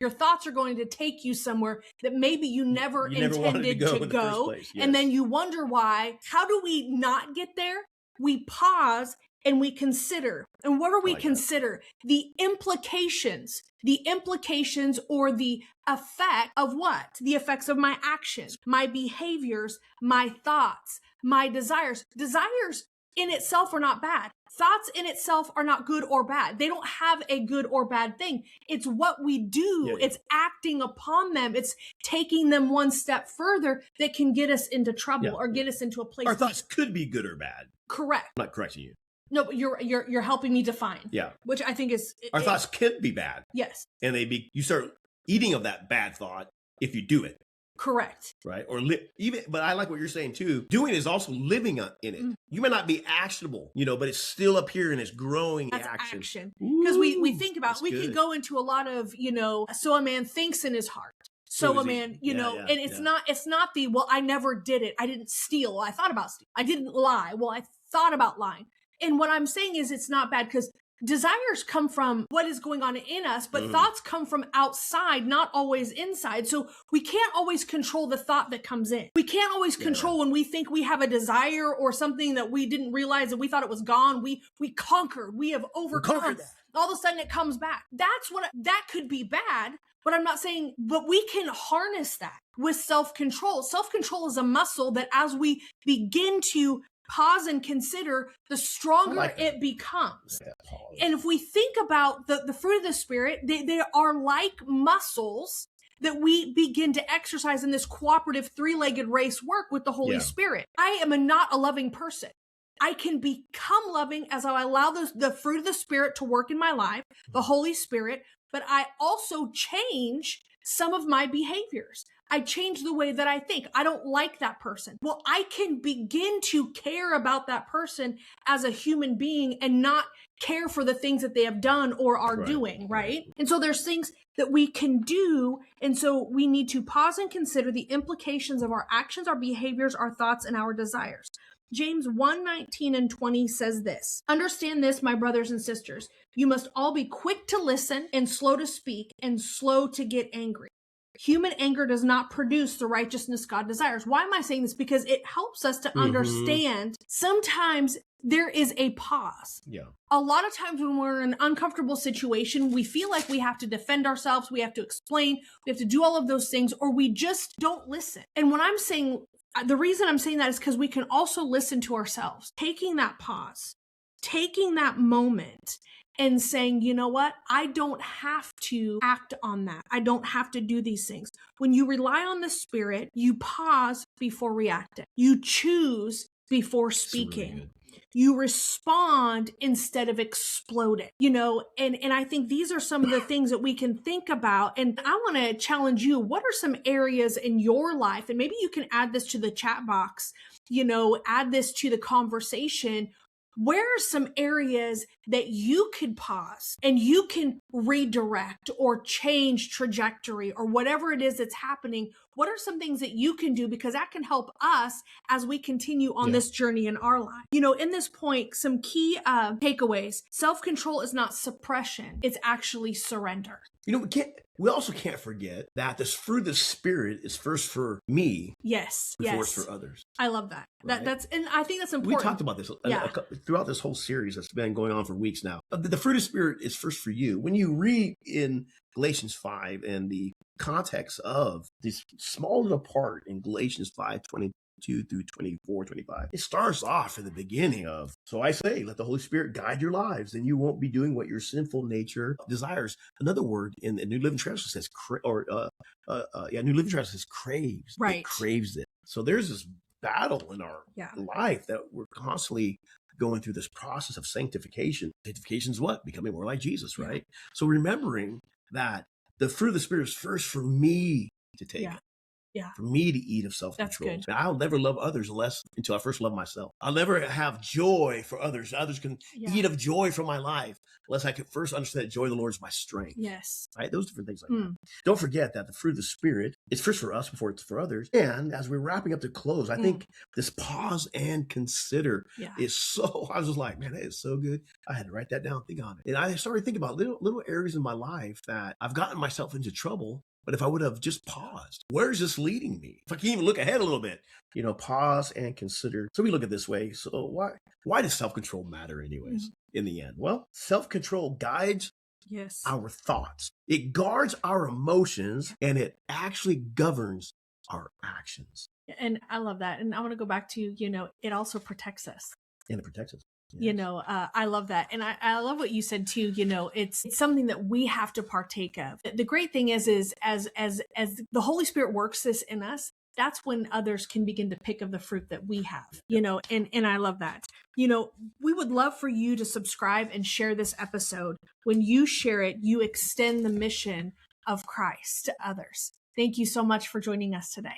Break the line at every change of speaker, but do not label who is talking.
Your thoughts are going to take you somewhere that maybe you never intended to
in the
go.
first place. Yes.
And then you wonder why. How do we not get there? We pause and we consider. And what do we consider? The implications or the effect of what? The effects of my actions, my behaviors, my thoughts, my desires. Desires in itself are not bad. Thoughts in itself are not good or bad. They don't have a good or bad thing. It's what we do. It's acting upon them. It's taking them one step further that can get us into trouble or get us into a place.
Our thoughts could be good or bad.
Correct.
I'm not correcting you.
No, but you're helping me define.
Yeah.
Which I think is
our thoughts could be bad.
Yes.
And you start eating of that bad thought if you do it.
Correct.
Right. Or but I like what you're saying too. Doing is also living in it. You may not be actionable, but it's still up here and it's growing.
That's action. Because we think about, we could go into a lot of, so a man thinks in his heart. So a man, and it's not the, well, I never did it. I didn't steal. I thought about stealing. I didn't lie. Well, I thought about lying. And what I'm saying is it's not bad because desires come from what is going on in us, but thoughts come from outside, not always inside. So we can't always control the thought that comes in. We can't always control when we think we have a desire or something that we didn't realize that we thought it was gone. We conquered. We have overcome. All of a sudden it comes back. That could be bad. But I'm not saying, but we can harness that with self-control. Self-control is a muscle that as we begin to pause and consider, the stronger it becomes. And if we think about the fruit of the Spirit, they are like muscles that we begin to exercise in this cooperative three-legged race work with the Holy Spirit. I am not a loving person. I can become loving as I allow the fruit of the Spirit to work in my life, the Holy Spirit, but I also change some of my behaviors. I change the way that I think. I don't like that person. Well, I can begin to care about that person as a human being and not care for the things that they have done or are doing, right? And so there's things that we can do. And so we need to pause and consider the implications of our actions, our behaviors, our thoughts, and our desires. James 1:19 and 20 says this: understand this, my brothers and sisters. You must all be quick to listen and slow to speak and slow to get angry. Human anger does not produce the righteousness God desires. Why am I saying this? Because it helps us to understand sometimes there is a pause. Yeah. A lot of times when we're in an uncomfortable situation, we feel like we have to defend ourselves, we have to explain, we have to do all of those things, or we just don't listen. And when I'm saying, the reason I'm saying that is because we can also listen to ourselves, taking that pause, taking that moment and saying, you know what? I don't have to act on that. I don't have to do these things. When you rely on the Spirit, you pause before reacting. You choose before speaking. Really, you respond instead of exploding, and I think these are some of the things that we can think about. And I want to challenge you. What are some areas in your life? And maybe you can add this to the chat box, add this to the conversation. Where are some areas that you could pause and you can redirect or change trajectory or whatever it is that's happening? What are some things that you can do? Because that can help us as we continue on this journey in our life. In this point, some key takeaways. Self-control is not suppression. It's actually surrender.
We also can't forget that this fruit of the Spirit is first for me.
Yes.
Before it's for others.
I love that.
Right?
And I think that's important.
We talked about this throughout this whole series that's been going on for weeks now. The fruit of the Spirit is first for you. When you read in Galatians 5 and the context of this small little part in Galatians 5:22 through 24, 25. It starts off in the beginning of, so I say, let the Holy Spirit guide your lives, and you won't be doing what your sinful nature desires. Another word in the New Living Translation says, New Living Translation says craves.
Right.
It craves it. So there's this battle in our life that we're constantly going through this process of sanctification. Sanctification is what? Becoming more like Jesus, right? So remembering that the fruit of the Spirit is first for me to take.
Yeah.
For me to eat of self-control. That's good. I'll never love others until I first love myself. I'll never have joy for others. Others can eat of joy from my life unless I can first understand that joy of the Lord is my strength.
Yes.
Right? Those different things like that. Don't forget that the fruit of the Spirit is first for us before it's for others. And as we're wrapping up to close, I think this pause and consider is so, I was just like, man, that is so good. I had to write that down, think on it. And I started thinking about little areas in my life that I've gotten myself into trouble. But if I would have just paused, where is this leading me? If I can even look ahead a little bit, pause and consider. So we look at it this way. So why does self-control matter anyways in the end? Well, self-control guides our thoughts. It guards our emotions and it actually governs our actions.
And I love that. And I want to go back to, it also protects us.
And it protects us.
Yes. I love that. And I love what you said too, it's something that we have to partake of. The great thing is as the Holy Spirit works this in us, that's when others can begin to pick of the fruit that we have, and I love that. We would love for you to subscribe and share this episode. When you share it, you extend the mission of Christ to others. Thank you so much for joining us today.